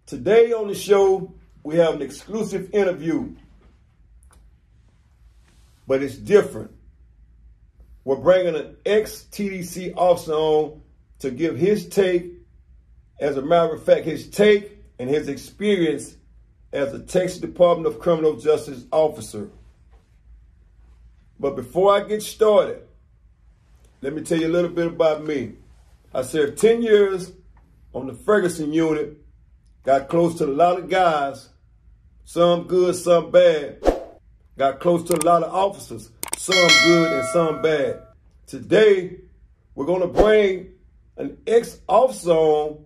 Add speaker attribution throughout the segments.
Speaker 1: Today on the show, we have an exclusive interview, but it's different. We're bringing an ex-TDC officer on to give his take. As a matter of fact, his take and his experience as a Texas Department of Criminal Justice officer. But before I get started, let me tell you a little bit about me. I served 10 years on the Ferguson Unit, got close to a lot of guys, some good, some bad. Got close to a lot of officers, some good and some bad. Today, we're gonna bring an ex-officer on.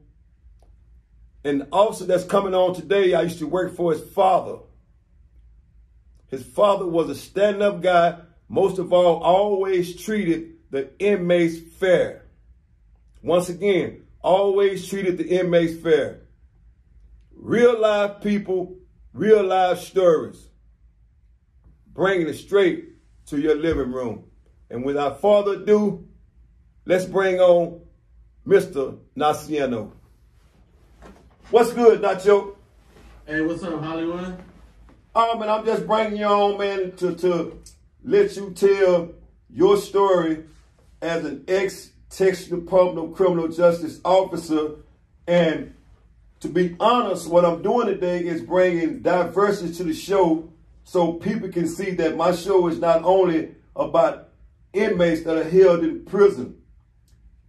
Speaker 1: And the officer that's coming on today, I used to work for his father. His father was a stand-up guy, most of all, always treated the inmates fair. Once again, always treated the inmates fair. Real life people, real life stories. Bringing it straight to your living room. And without further ado, let's bring on Mr. Nacho. What's good, Nacho?
Speaker 2: Hey, what's up, Hollywood?
Speaker 1: Man, I'm just bringing you on, man, to let you tell your story as an ex-Texas Department of Criminal Justice officer. And to be honest, what I'm doing today is bringing diversity to the show so people can see that my show is not only about inmates that are held in prison.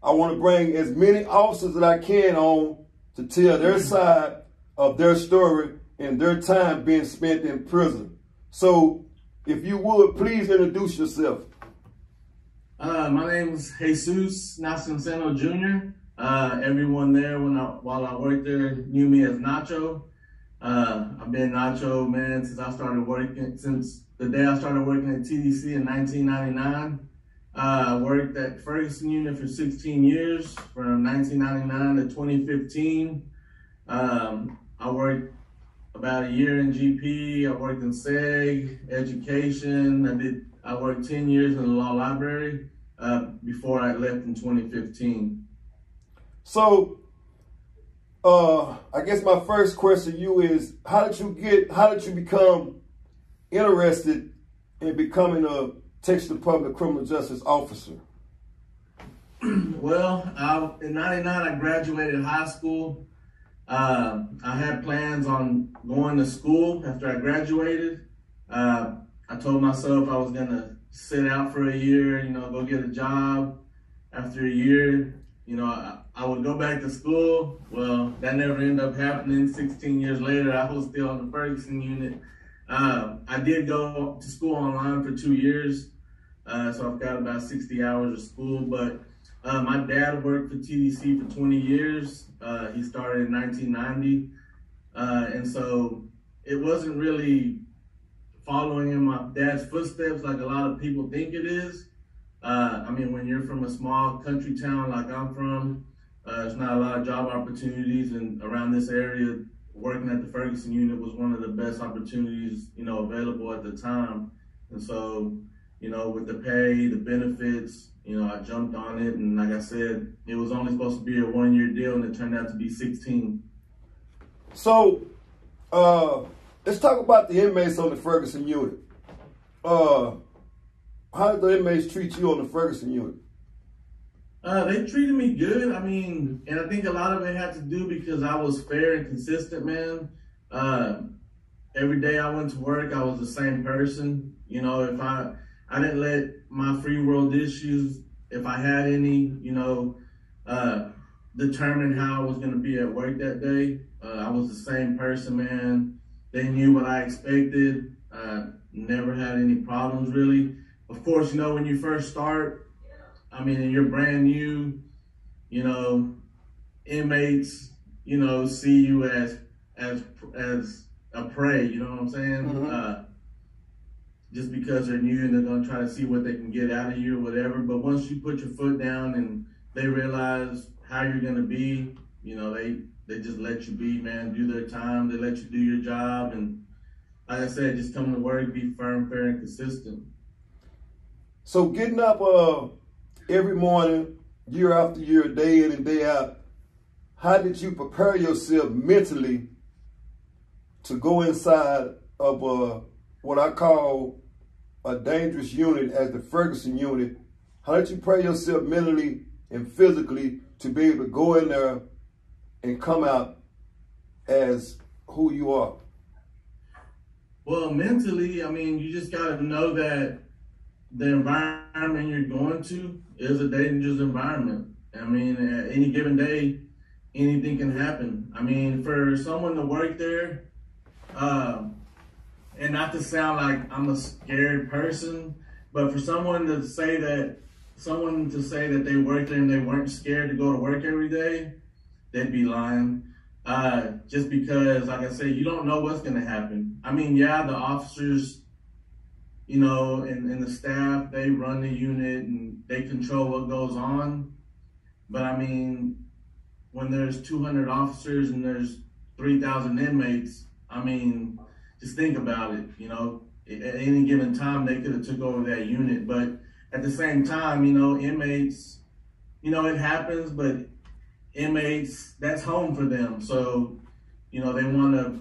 Speaker 1: I want to bring as many officers that I can on to tell their side of their story and their time being spent in prison. So, if you would, please introduce yourself.
Speaker 2: My name is Jesus Nacho Jr. Everyone there while I worked there knew me as Nacho. I've been Nacho, man, since the day I started working at TDC in 1999. I worked at Ferguson Unit for 16 years, from 1999 to 2015. I worked about a year in GP. I worked in SEG, education. I worked 10 years in the law library before I left in 2015.
Speaker 1: So, I guess my first question to you is, how did you become interested in becoming a Texas Department of Criminal Justice officer?
Speaker 2: Well, in 99, I graduated high school. I had plans on going to school after I graduated. I told myself I was gonna sit out for a year, go get a job. After a year, I would go back to school. Well, that never ended up happening. 16 years later, I was still on the Ferguson Unit. I did go to school online for 2 years. So I've got about 60 hours of school, but my dad worked for TDC for 20 years. He started in 1990. And so it wasn't really following in my dad's footsteps like a lot of people think it is. I mean, when you're from a small country town like I'm from, there's not a lot of job opportunities, and around this area, working at the Ferguson Unit was one of the best opportunities, available at the time. And so, with the pay, the benefits, I jumped on it. And like I said, it was only supposed to be a 1-year deal, and it turned out to be 16.
Speaker 1: So, let's talk about the inmates on the Ferguson Unit. How did the inmates treat you on the Ferguson Unit?
Speaker 2: They treated me good. I mean, and I think a lot of it had to do because I was fair and consistent, man. Every day I went to work, I was the same person. If I didn't let my free world issues, if I had any, determine how I was going to be at work that day. I was the same person, man. They knew what I expected. Never had any problems, really. Of course, when you first start, I mean, and you're brand new, inmates, see you as a prey, you know what I'm saying? Mm-hmm. Just because they're new and they're gonna try to see what they can get out of you or whatever. But once you put your foot down and they realize how you're gonna be, they just let you be, man, do their time. They let you do your job. And like I said, just come to work, be firm, fair, and consistent.
Speaker 1: So getting up every morning, year after year, day in and day out, how did you prepare yourself mentally to go inside of what I call a dangerous unit as the Ferguson Unit? How did you prepare yourself mentally and physically to be able to go in there and come out as who you are?
Speaker 2: Well, mentally, I mean, you just got to know that the environment you're going to is a dangerous environment. I mean, at any given day, anything can happen. I mean, for someone to work there, and not to sound like I'm a scared person, but for someone to say that they worked there and they weren't scared to go to work every day, they'd be lying. Just because, like I said, you don't know what's gonna happen. I mean, yeah, the officers, you know, and the staff, they run the unit and they control what goes on. But I mean, when there's 200 officers and there's 3,000 inmates, I mean, just think about it, you know, at any given time, they could have took over that unit. But at the same time, you know, inmates, you know, it happens, but inmates, that's home for them. So, you know, they want to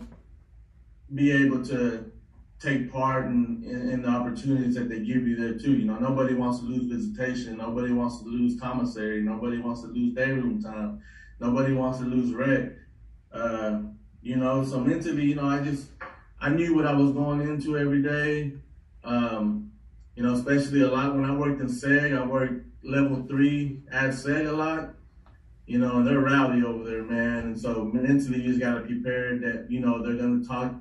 Speaker 2: be able to take part in the opportunities that they give you there too. You know, nobody wants to lose visitation. Nobody wants to lose commissary. Nobody wants to lose dayroom time. Nobody wants to lose rec. You know, so mentally, you know, I knew what I was going into every day. You know, especially a lot when I worked in SEG, I worked level 3 at SEG a lot. You know, and they're rowdy over there, man. And so mentally, you just got to be prepared that, you know, they're going to talk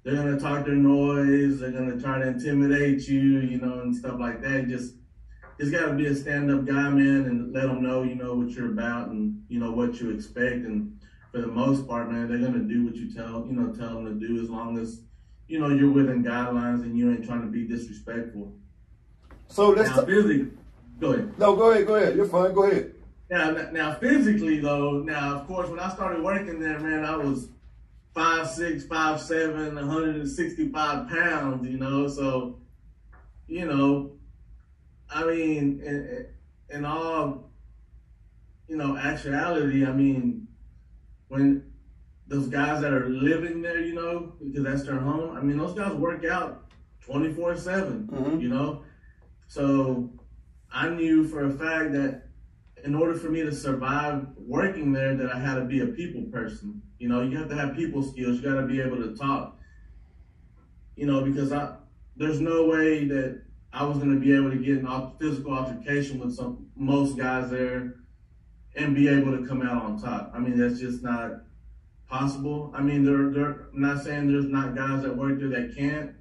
Speaker 2: their noise. They're going to try to intimidate you, you know, and stuff like that. Just got to be a stand-up guy, man, and let them know, you know, what you're about and, you know, what you expect. And for the most part, man, they're going to do what you tell them to do, as long as, you know, you're within guidelines and you ain't trying to be disrespectful.
Speaker 1: So let's
Speaker 2: physically, go ahead.
Speaker 1: No, go ahead. You're fine. Go ahead.
Speaker 2: Now physically though, of course, when I started working there, man, I was 5'6", 5'7", 165 pounds, you know, so, you know, I mean, in all, you know, actuality, I mean, when those guys that are living there, you know, because that's their home, I mean, those guys work out 24/7, you know, so I knew for a fact that in order for me to survive working there, that I had to be a people person. You know, you have to have people skills. You got to be able to talk. You know, because there's no way that I was going to be able to get in physical altercation with most guys there and be able to come out on top. I mean, that's just not possible. I mean, I'm not saying there's not guys that work there that can't,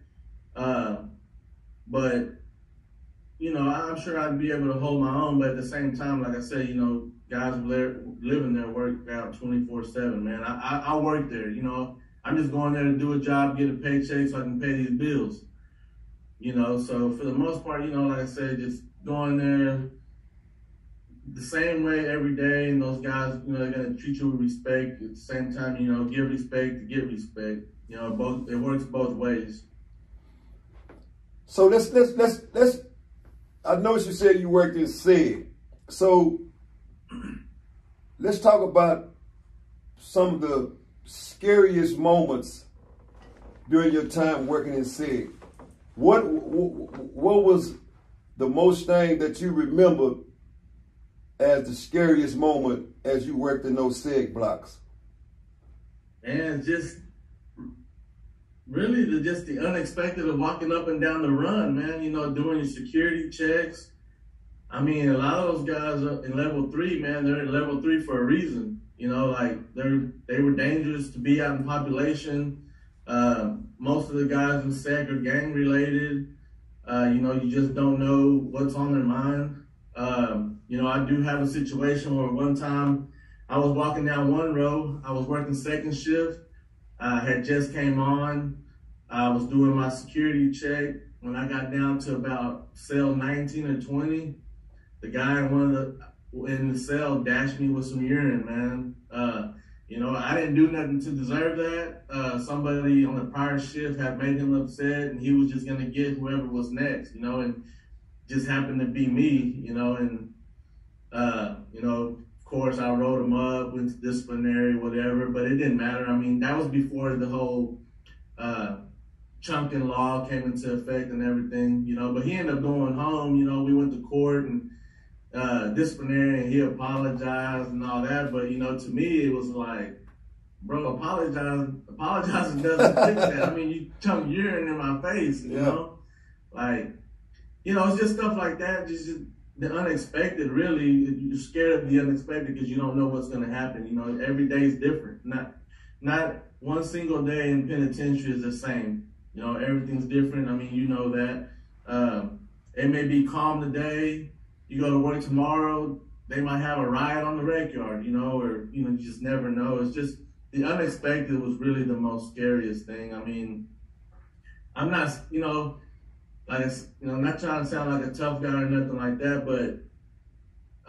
Speaker 2: but you know, I'm sure I'd be able to hold my own, but at the same time, like I said, you know, guys living there work out 24/7, man. I work there, you know. I'm just going there to do a job, get a paycheck so I can pay these bills, you know. So for the most part, you know, like I said, just going there the same way every day, and those guys, you know, they're gonna treat you with respect. At the same time, you know, give respect to get respect. You know, it works both ways.
Speaker 1: So let's I noticed you said you worked in SEG. So let's talk about some of the scariest moments during your time working in SEG. What was the most thing that you remember as the scariest moment as you worked in those SEG blocks?
Speaker 2: And just really the unexpected of walking up and down the run, man, you know, doing your security checks. I mean, a lot of those guys in level 3, man, they're in level 3 for a reason. You know, like they were dangerous to be out in population. Most of the guys in SEG are gang related. You know, you just don't know what's on their mind. You know, I do have a situation where one time I was walking down one row, I was working second shift. Had just came on. I was doing my security check. When I got down to about cell 19 or 20, the guy in the cell dashed me with some urine, man. You know, I didn't do nothing to deserve that. Somebody on the prior shift had made him upset, and he was just gonna get whoever was next, you know, and just happened to be me, you know, and course, I wrote him up, went to disciplinary, whatever, but it didn't matter. I mean, that was before the whole chunking law came into effect and everything, you know, but he ended up going home. You know, we went to court and disciplinary, and he apologized and all that, but, you know, to me, it was like, bro, apologizing doesn't fix that. I mean, you chunk urine in my face, you know? Like, you know, it's just stuff like that, just the unexpected, really. You're scared of the unexpected because you don't know what's going to happen. You know, every day is different. Not one single day in penitentiary is the same. You know, everything's different. I mean, you know that. It may be calm today. You go to work tomorrow, they might have a riot on the rec yard, you know, or, you know, you just never know. It's just, the unexpected was really the most scariest thing. I mean, I'm not, you know, like, you know, I'm not trying to sound like a tough guy or nothing like that, but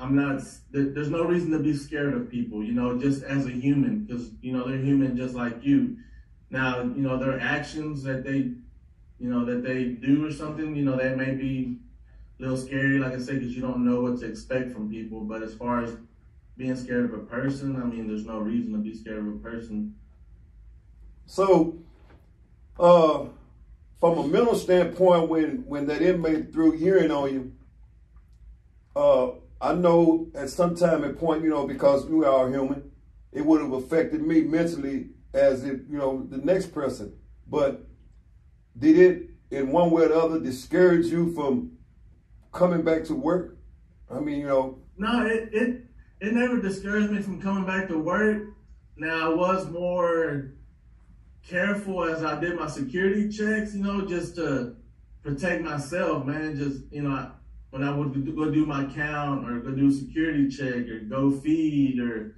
Speaker 2: I'm not, there's no reason to be scared of people, you know, just as a human, because, you know, they're human just like you. Now, you know, their actions that they, you know, that they do or something, you know, that may be a little scary, like I said, because you don't know what to expect from people. But as far as being scared of a person, I mean, there's no reason to be scared of a person.
Speaker 1: So, from a mental standpoint, when that inmate threw urine on you, I know at some time and point, you know, because we are human, it would have affected me mentally as if, you know, the next person. But did it, in one way or the other, discourage you from coming back to work? I mean, you know.
Speaker 2: No, it never discouraged me from coming back to work. Now, I was more careful as I did my security checks, you know, just to protect myself, man. Just, you know, when I would go do my count or go do a security check or go feed or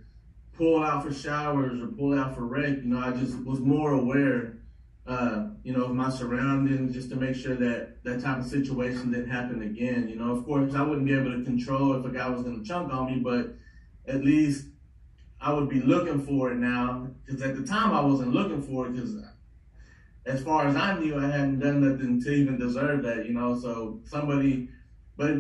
Speaker 2: pull out for showers or pull out for rec, you know, I just was more aware, you know, of my surroundings, just to make sure that that type of situation didn't happen again. You know, of course, I wouldn't be able to control if a guy was going to chunk on me, but at least I would be looking for it now, because at the time I wasn't looking for it, because as far as I knew, I hadn't done nothing to even deserve that, you know. So somebody, but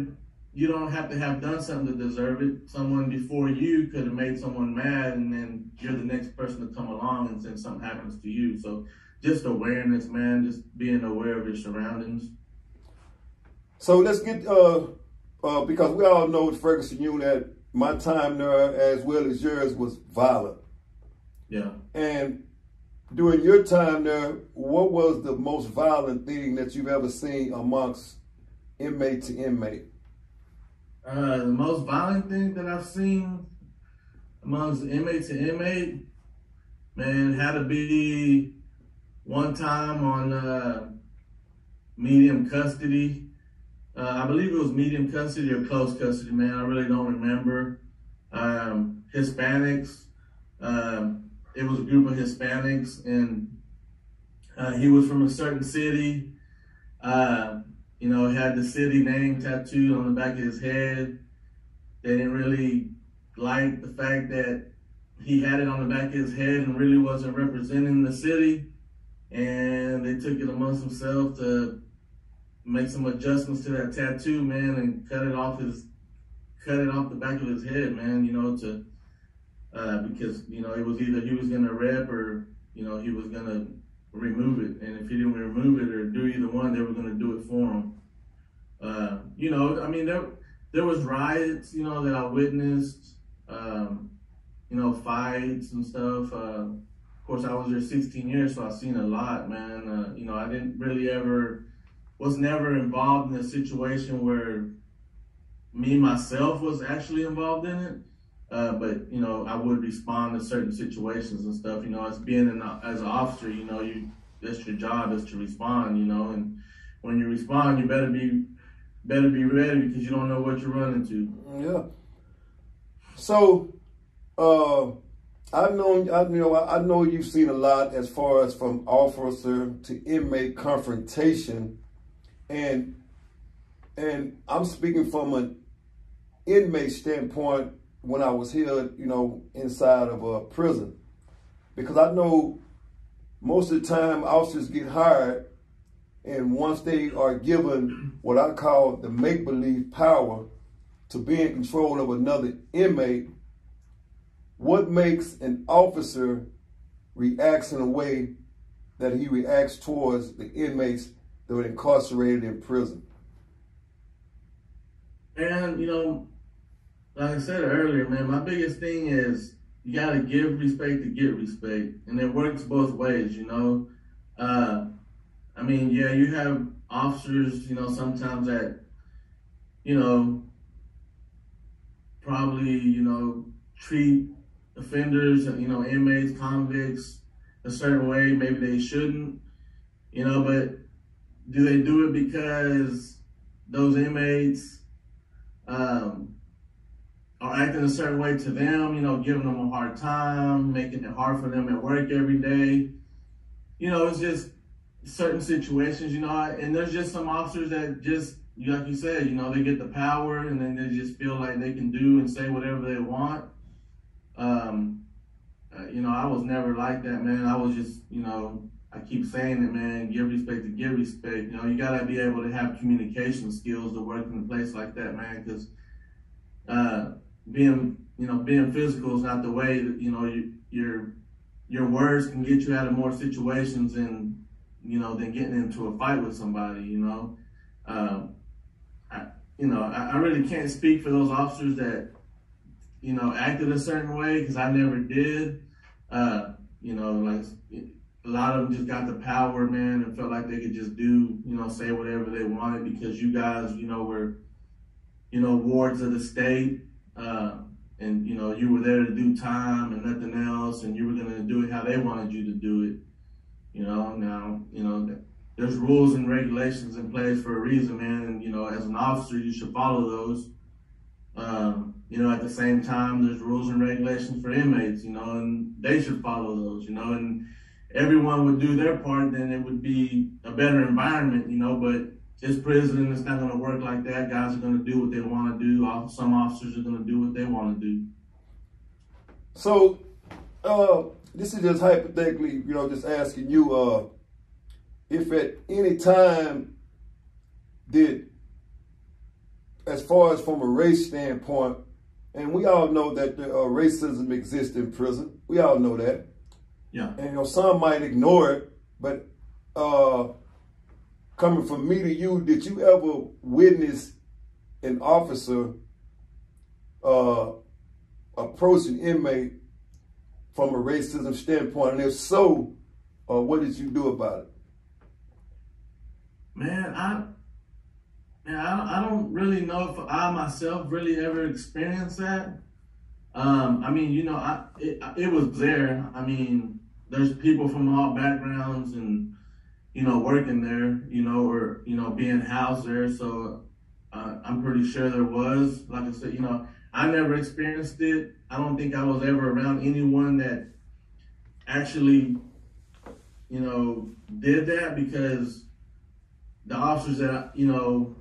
Speaker 2: you don't have to have done something to deserve it. Someone before you could have made someone mad, and then you're the next person to come along and then something happens to you. So just awareness, man, just being aware of your surroundings.
Speaker 1: So let's get, because we all know at Ferguson Unit, my time there, as well as yours, was violent.
Speaker 2: Yeah.
Speaker 1: And during your time there, what was the most violent thing that you've ever seen amongst inmate to inmate?
Speaker 2: The most violent thing that I've seen amongst inmate to inmate, man, had to be one time on medium custody. I believe it was medium custody or close custody, man. I really don't remember. Hispanics. It was a group of Hispanics, and he was from a certain city. You know, had the city name tattooed on the back of his head. They didn't really like the fact that he had it on the back of his head and really wasn't representing the city. And they took it amongst themselves to make some adjustments to that tattoo, man, and cut it off the back of his head, man, you know, to because, you know, it was either he was gonna rep or, you know, he was gonna remove it. And if he didn't remove it or do either one, they were gonna do it for him. You know, I mean, there was riots, you know, that I witnessed, you know, fights and stuff. Of course, I was there 16 years, so I've seen a lot, man. You know, I didn't really was never involved in a situation where me, myself, was actually involved in it. But, you know, I would respond to certain situations and stuff. You know, as being as an officer, you know, that's your job, is to respond, you know. And when you respond, you better be ready, because you don't know what you're running to.
Speaker 1: Yeah. So, I know you've seen a lot as far as from officer to inmate confrontation, and I'm speaking from an inmate standpoint when I was here, you know, inside of a prison, because I know most of the time officers get hired, and once they are given what I call the make-believe power to be in control of another inmate, what makes an officer react in a way that he reacts towards the inmates that were incarcerated in prison?
Speaker 2: And, you know, like I said earlier, man, my biggest thing is you got to give respect to get respect. And it works both ways, you know. I mean, yeah, you have officers, you know, sometimes that, you know, probably, you know, treat offenders, you know, inmates, convicts a certain way. Maybe they shouldn't, you know, but do they do it because those inmates are acting a certain way to them, you know, giving them a hard time, making it hard for them at work every day? You know, it's just certain situations, you know, and there's just some officers that just, like you said, you know, they get the power and then they just feel like they can do and say whatever they want. You know, I was never like that, man. I was just, you know, I keep saying it, man, give respect to get respect. You know, you got to be able to have communication skills to work in a place like that, man, because being physical is not the way that, you know, your words can get you out of more situations than getting into a fight with somebody, you know. I really can't speak for those officers that, you know, acted a certain way, because I never did. You know, like a lot of them just got the power, man, and felt like they could just do, you know, say whatever they wanted because you guys, you know, were, you know, wards of the state. And, you know, you were there to do time and nothing else, and you were going to do it how they wanted you to do it. You know, now, you know, there's rules and regulations in place for a reason, man. And, you know, as an officer, you should follow those. You know, at the same time, there's rules and regulations for inmates, you know, and they should follow those, you know, and everyone would do their part, then it would be a better environment, you know, but it's prison, it's not going to work like that. Guys are going to do what they want to do. Some officers are going to do what they want to do.
Speaker 1: So, this is just hypothetically, you know, just asking you, if at any time did, as far as from a race standpoint, and we all know that racism exists in prison. We all know that.
Speaker 2: Yeah.
Speaker 1: And, you know, some might ignore it, but coming from me to you, did you ever witness an officer approach an inmate from a racism standpoint? And if so, what did you do about it?
Speaker 2: Man, I don't really know if I myself really ever experienced that. I mean, you know, it was there. I mean, there's people from all backgrounds and, you know, working there, you know, or, you know, being housed there. So I'm pretty sure there was. Like I said, you know, I never experienced it. I don't think I was ever around anyone that actually, you know, did that, because the officers that, you know,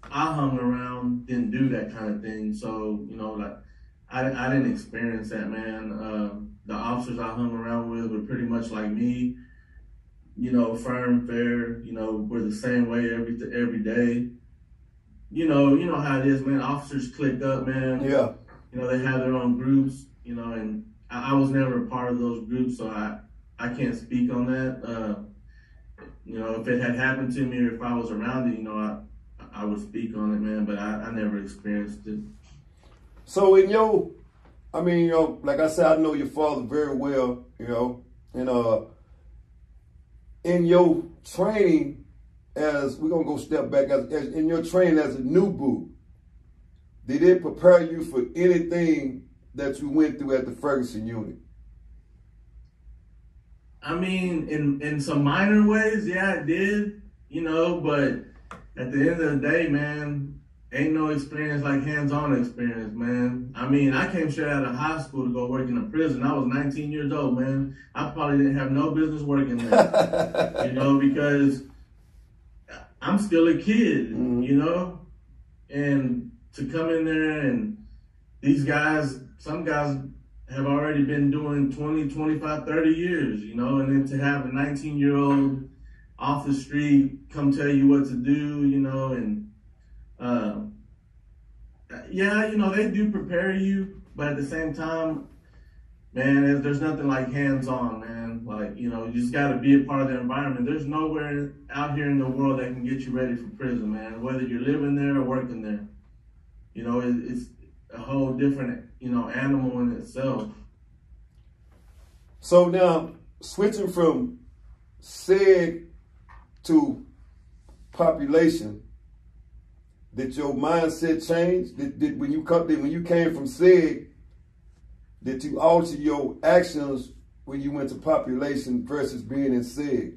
Speaker 2: I hung around didn't do that kind of thing. So, you know, like, I didn't experience that, man. The officers I hung around with were pretty much like me, you know, firm, fair, you know, we're the same way every day. You know how it is, man. Officers click up, man.
Speaker 1: Yeah.
Speaker 2: You know, they have their own groups, you know, and I was never a part of those groups, so I can't speak on that. You know, if it had happened to me or if I was around it, you know, I would speak on it, man, but I never experienced it.
Speaker 1: So in your, I mean, you know, like I said, I know your father very well, you know, and in your training, as we're going to go step back, as in your training as a new boot, did it prepare you for anything that you went through at the Ferguson Unit?
Speaker 2: I mean, in some minor ways, yeah, it did, you know, but at the end of the day, man, ain't no experience like hands-on experience, man. I mean, I came straight out of high school to go work in a prison. I was 19 years old, man. I probably didn't have no business working there, you know, because I'm still a kid, you know, and to come in there and these guys, some guys have already been doing 20, 25, 30 years, you know, and then to have a 19-year-old off the street come tell you what to do, you know, and yeah, you know, they do prepare you, but at the same time, man, there's nothing like hands-on, man. Like, you know, you just got to be a part of the environment. There's nowhere out here in the world that can get you ready for prison, man, whether you're living there or working there. You know, it's a whole different, you know, animal in itself.
Speaker 1: So now, switching from SEG to population, did your mindset change? Did when you came from SEG, did you alter your actions when you went to population versus being in SEG?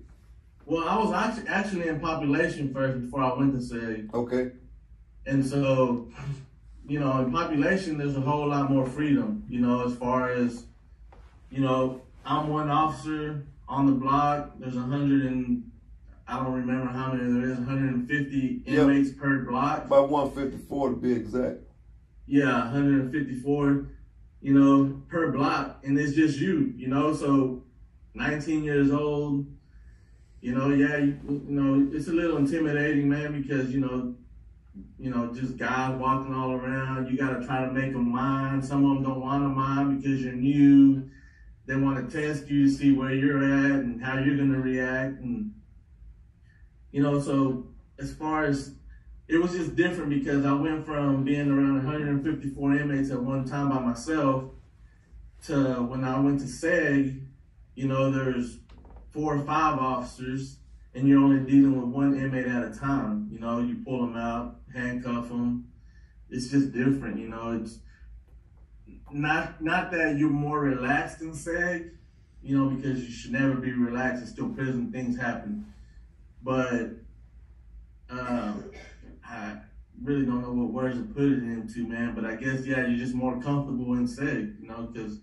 Speaker 2: Well, I was actually in population first before I went to SEG.
Speaker 1: Okay.
Speaker 2: And so, you know, in population, there's a whole lot more freedom, you know, as far as, you know, I'm one officer on the block. There's I don't remember how many there is, 150 inmates per block.
Speaker 1: About 154 to be exact.
Speaker 2: Yeah, 154, you know, per block. And it's just you know, so 19 years old, you know, yeah, you know, it's a little intimidating, man, because, you know, just guys walking all around. You got to try to make them mind. Some of them don't want to mind because you're new. They want to test you to see where you're at and how you're going to react. And, you know, so as far as, it was just different because I went from being around 154 inmates at one time by myself to when I went to SEG, you know, there's 4 or 5 officers and you're only dealing with one inmate at a time. You know, you pull them out, handcuff them. It's just different, you know. It's not that you're more relaxed in SEG, you know, because you should never be relaxed. It's still prison, things happen. But I really don't know what words to put it into, man. But I guess, yeah, you're just more comfortable in SEG, you know, because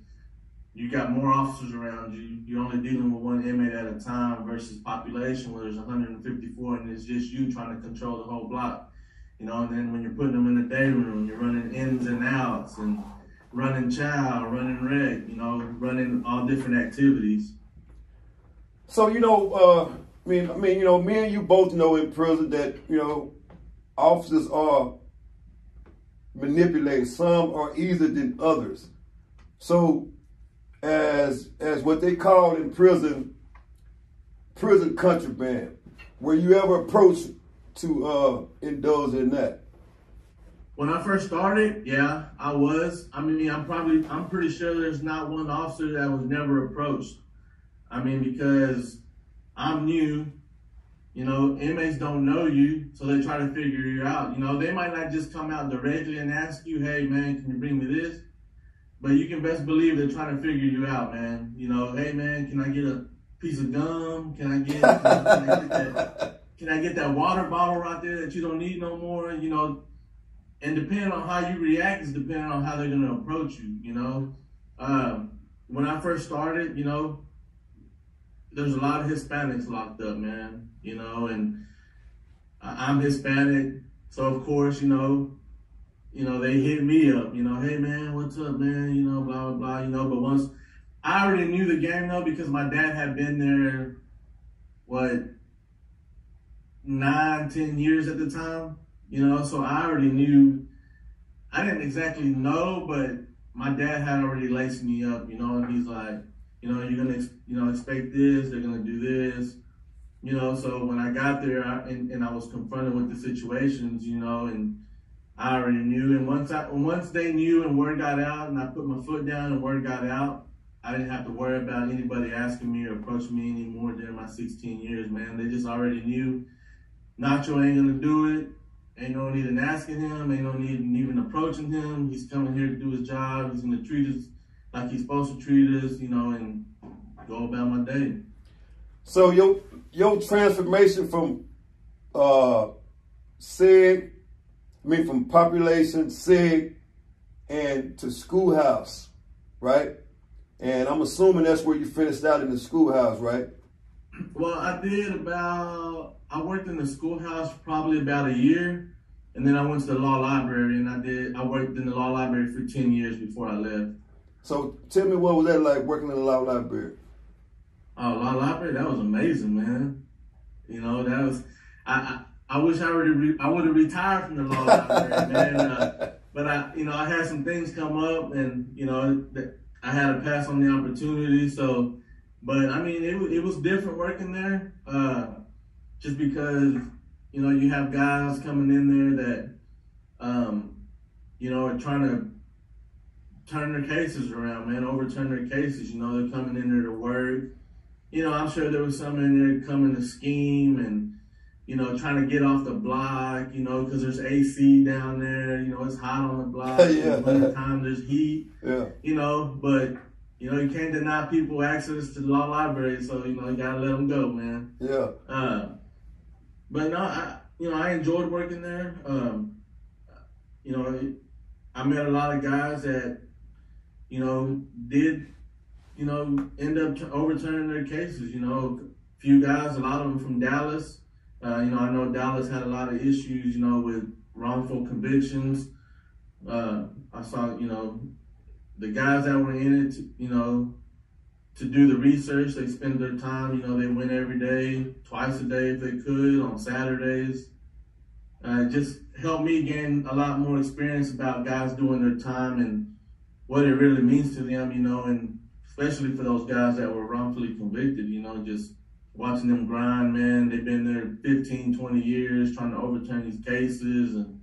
Speaker 2: you got more officers around you. You're only dealing with one inmate at a time versus population where there's 154 and it's just you trying to control the whole block. You know, and then when you're putting them in the day room, you're running ins and outs and running chow, running rec, you know, running all different activities.
Speaker 1: So, you know, I mean, you know, me and you both know in prison that, you know, officers are manipulated. Some are easier than others. So, as what they call in prison contraband, were you ever approached to indulge in that?
Speaker 2: When I first started, yeah, I was. I mean, I'm pretty sure there's not one officer that was never approached. I mean, because I'm new, you know, inmates don't know you, so they try to figure you out. You know, they might not just come out directly and ask you, hey, man, can you bring me this? But you can best believe they're trying to figure you out, man. You know, hey, man, can I get a piece of gum? Can I get that water bottle right there that you don't need no more? You know, and depending on how you react is depending on how they're going to approach you, you know. When I first started, you know, there's a lot of Hispanics locked up, man, you know, and I'm Hispanic. So, of course, you know, they hit me up, you know, hey, man, what's up, man, you know, blah, blah, blah, you know. But once I already knew the game, though, because my dad had been there, 9, 10 years at the time, you know, so I already knew. I didn't exactly know, but my dad had already laced me up, you know, and he's like, you know, you're going to, you know, expect this, they're going to do this, you know. So when I got there and I was confronted with the situations, you know, and I already knew. And once they knew and word got out and I put my foot down and word got out, I didn't have to worry about anybody asking me or approaching me anymore during my 16 years, man. They just already knew Nacho ain't going to do it. Ain't no need in asking him. Ain't no need in even approaching him. He's coming here to do his job. He's going to treat us like he's supposed to treat us, you know, and go about my day.
Speaker 1: So your transformation from from population, SEG, and to schoolhouse, right? And I'm assuming that's where you finished out in the schoolhouse, right?
Speaker 2: Well, I worked in the schoolhouse for probably about a year, and then I went to the law library, and I worked in the law library for 10 years before I left. So
Speaker 1: tell me, what was that like working in the law library?
Speaker 2: Oh, law library, that was amazing, man. You know, that was, I wish I would have retired from the law library, man. But I had some things come up, and, you know, I had to pass on the opportunity. So, but I mean, it was different working there, just because, you know, you have guys coming in there that, you know, are trying to turn their cases around, man, overturn their cases. You know, they're coming in there to work. You know, I'm sure there was some in there coming to scheme and, you know, trying to get off the block, you know, because there's AC down there. You know, it's hot on the block.
Speaker 1: Yeah.
Speaker 2: In the wintertime, there's heat.
Speaker 1: Yeah.
Speaker 2: You know, but, you know, you can't deny people access to the law library. So, you know, you got to let them go, man.
Speaker 1: Yeah.
Speaker 2: But no, I enjoyed working there. You know, I met a lot of guys that, you know, did, you know, end up overturning their cases. You know, a few guys, a lot of them from Dallas. You know, I know Dallas had a lot of issues, you know, with wrongful convictions. I saw, you know, the guys that were in it, you know, to do the research, they spend their time, you know, they went every day, twice a day if they could, on Saturdays. Just helped me gain a lot more experience about guys doing their time and what it really means to them, you know, and especially for those guys that were wrongfully convicted, you know, just watching them grind, man. They've been there 15, 20 years trying to overturn these cases. And,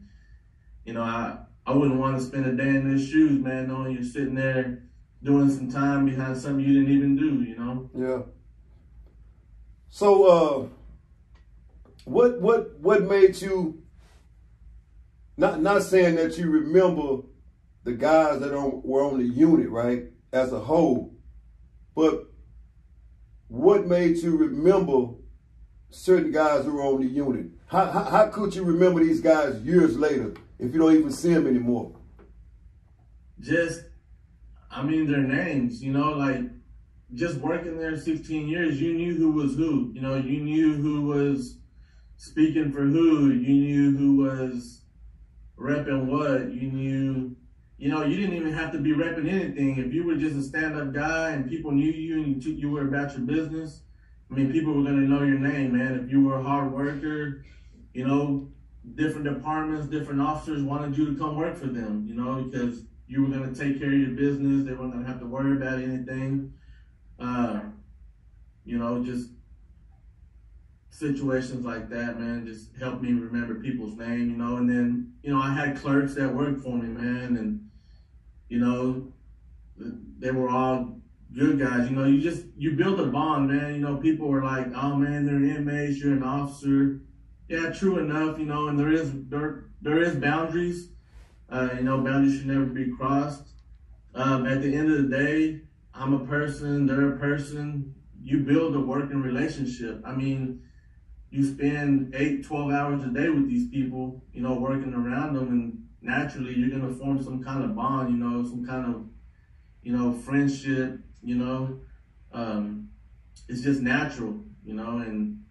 Speaker 2: you know, I wouldn't want to spend a day in their shoes, man, knowing you're sitting there doing some time behind something you didn't even do, you know?
Speaker 1: Yeah. So, what made you, not saying that you remember the guys that were on the unit, right, as a whole, but what made you remember certain guys who were on the unit? How could you remember these guys years later if you don't even see them anymore?
Speaker 2: Just, I mean, their names, you know, like just working there 16 years, you knew who was who, you know, you knew who was speaking for who, you knew who was repping what, you knew, you know, you didn't even have to be repping anything. If you were just a stand-up guy and people knew you and you were about your business, I mean, people were going to know your name, man. If you were a hard worker, you know, different departments, different officers wanted you to come work for them, you know, because you were going to take care of your business. They weren't going to have to worry about anything. You know, just situations like that, man, just helped me remember people's name, you know. And then, you know, I had clerks that worked for me, man, and, you know, they were all good guys. You know, you build a bond, man. You know, people were like, oh, man, they're inmates, you're an officer. Yeah, true enough, you know, and there is boundaries. You know, boundaries should never be crossed. At the end of the day, I'm a person, they're a person. You build a working relationship. I mean, you spend 8, 12 hours a day with these people, you know, working around them, and naturally you're going to form some kind of bond, you know, some kind of, you know, friendship, you know. It's just natural, you know, and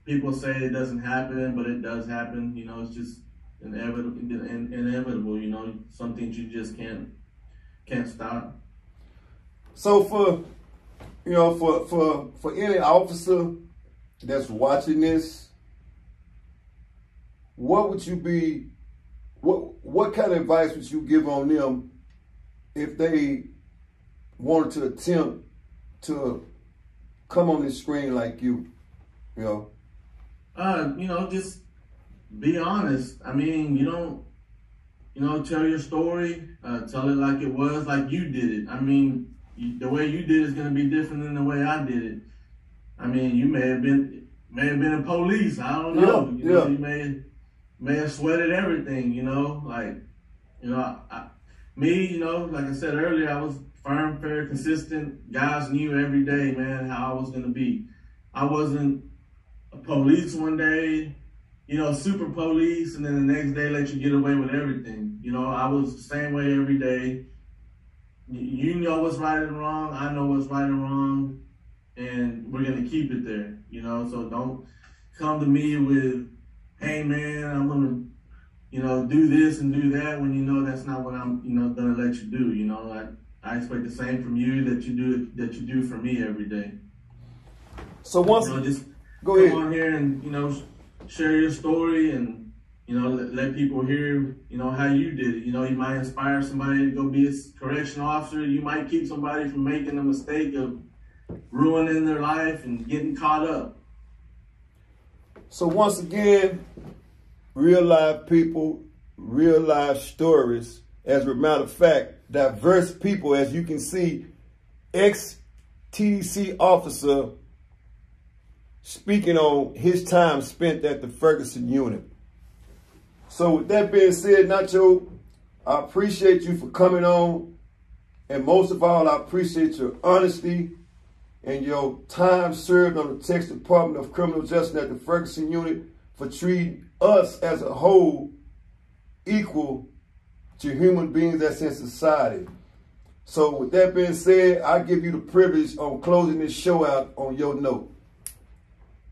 Speaker 2: people say it doesn't happen, but it does happen, you know. It's just inevitable, you know, some things you just can't stop.
Speaker 1: So for, you know, for any officer that's watching this, what would you be, what kind of advice would you give on them if they wanted to attempt to come on this screen like you know?
Speaker 2: You know, just be honest. I mean, you don't, you know, tell your story, tell it like it was, like you did it. I mean, the way you did it is going to be different than the way I did it. I mean, you may have been a police. I don't know. You know, you may have sweated everything. You know, like, you know, me, you know, like I said earlier, I was firm, fair, consistent. Guys knew every day, man, how I was going to be. I wasn't a police one day, you know, super police, and then the next day let you get away with everything. You know, I was the same way every day. You know what's right and wrong. I know what's right and wrong. And we're going to keep it there, you know. So don't come to me with, hey, man, I'm going to, you know, do this and do that when you know that's not what I'm, you know, going to let you do. You know, I expect the same from you that you do for me every day.
Speaker 1: So once,
Speaker 2: you know, just
Speaker 1: go ahead.
Speaker 2: Come on here and, you know, share your story and, you know, let people hear, you know, how you did it. You know, you might inspire somebody to go be a correctional officer. You might keep somebody from making a mistake of ruining their life and getting caught up.
Speaker 1: So once again, real life people, real life stories. As a matter of fact, diverse people, as you can see, ex-TDC officer speaking on his time spent at the Ferguson Unit. So with that being said, Nacho, I appreciate you for coming on. And most of all, I appreciate your honesty and your time served on the Texas Department of Criminal Justice at the Ferguson Unit for treating us as a whole equal to human beings that's in society. So with that being said, I give you the privilege on closing this show out on your note.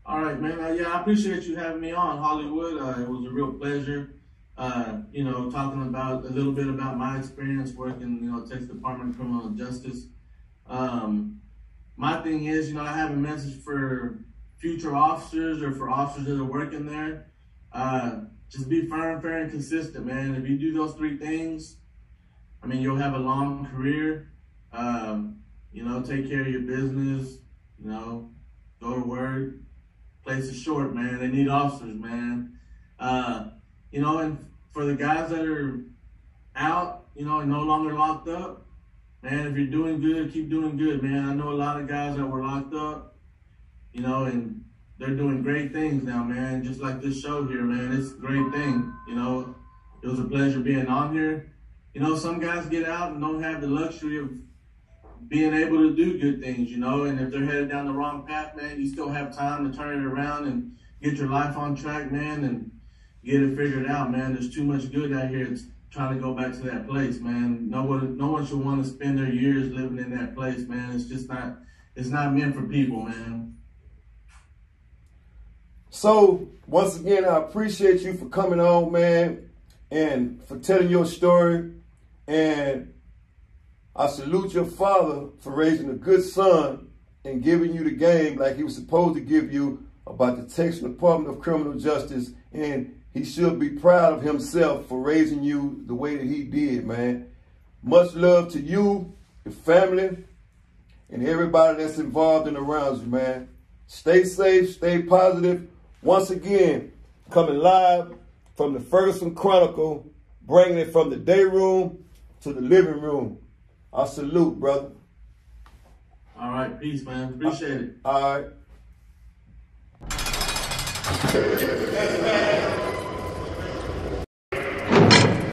Speaker 2: All right, man. Yeah, I appreciate you having me on, Hollywood. It was a real pleasure, you know, talking about a little bit about my experience working, you know, Texas Department of Criminal Justice. My thing is, you know, I have a message for future officers or for officers that are working there. Just be firm, fair, and consistent, man. If you do those three things, I mean, you'll have a long career. You know, take care of your business, you know, go to work. Place is short, man. They need officers, man. You know, and for the guys that are out, you know, and no longer locked up, man, if you're doing good, keep doing good, man. I know a lot of guys that were locked up, you know, and they're doing great things now, man. Just like this show here, man. It's a great thing, you know. It was a pleasure being on here. You know, some guys get out and don't have the luxury of being able to do good things, you know, and if they're headed down the wrong path, man, you still have time to turn it around and get your life on track, man, and get it figured out, man. There's too much good out here. It's trying to go back to that place, man. No one should want to spend their years living in that place, man. It's just not, it's not meant for people, man.
Speaker 1: So once again, I appreciate you for coming on, man, and for telling your story. And I salute your father for raising a good son and giving you the game like he was supposed to give you about the Texas Department of Criminal Justice. And he should be proud of himself for raising you the way that he did, man. Much love to you, your family, and everybody that's involved and around you, man. Stay safe, stay positive. Once again, coming live from the Ferguson Chronicle, bringing it from the day room to the living room. I salute, brother.
Speaker 2: All right, peace, man. Appreciate it.
Speaker 1: All right.